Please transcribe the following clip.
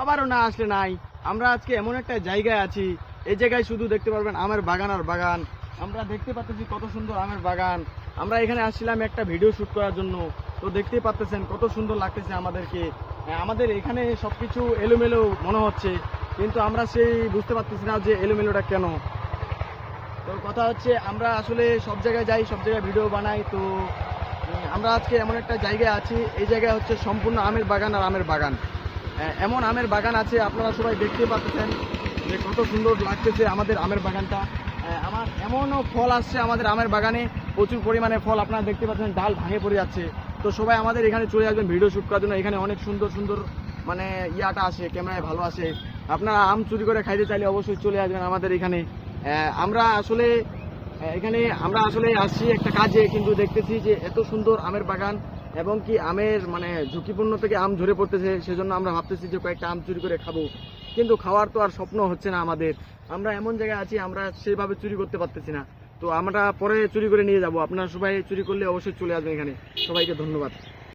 আবারও না আসলে নাই। আমরা আজকে এমন একটা জায়গায় আছি, এই জায়গায় শুধু দেখতে পারবেন আমের বাগান আর বাগান। আমরা দেখতে পাচ্ছি কত সুন্দর আমের বাগান। আমরা এখানে আসছিলাম একটা ভিডিও শ্যুট করার জন্য। তো দেখতেই পাচ্ছেন কত সুন্দর লাগতেছে আমাদেরকে। আমাদের এখানে সবকিছু এলোমেলো মনে হচ্ছে, কিন্তু আমরা সেই বুঝতে পারতেছি না যে এলোমেলোটা কেন। তো কথা হচ্ছে আমরা আসলে সব জায়গায় যাই, সব জায়গায় ভিডিও বানাই। তো আমরা আজকে এমন একটা জায়গায় আছি, এই জায়গায় হচ্ছে সম্পূর্ণ আমের বাগান আর আমের বাগান। এমন আমের বাগান আছে, আপনারা সবাই দেখতে পাচ্ছেন যে কত সুন্দর লাগতেছে আমাদের আমের বাগানটা। আমার এমনও ফল আসছে আমাদের আমের বাগানে, প্রচুর পরিমাণে ফল আপনারা দেখতে পাচ্ছেন, ডাল ভাঙে পড়ে যাচ্ছে। তো সবাই আমাদের এখানে চলে আসবেন ভিডিও শ্যুট করার জন্য। এখানে অনেক সুন্দর সুন্দর মানে ইয়াটা আসে, ক্যামেরায় ভালো আসে। আপনারা আম চুরি করে খাইতে চাইলে অবশ্যই চলে আসবেন আমাদের এখানে। আমরা আসলে এখানে আমরা আসলে আসছি একটা কাজে, কিন্তু দেখতেছি যে এত সুন্দর আমের বাগান এবং কি আমের মানে ঝুঁকিপূর্ণ থেকে আম ঝরে পড়তেছে, সেজন্য আমরা ভাবতেছি যে কয়েকটা আম চুরি করে খাবো। কিন্তু খাওয়ার তো আর স্বপ্ন হচ্ছে না আমাদের। আমরা এমন জায়গায় আছি, আমরা সেভাবে চুরি করতে পারতেছি না। তো আমরা পরে চুরি করে নিয়ে যাব। আপনারা সবাই চুরি করলে অবশ্যই চলে আসবেন এখানে। সবাইকে ধন্যবাদ।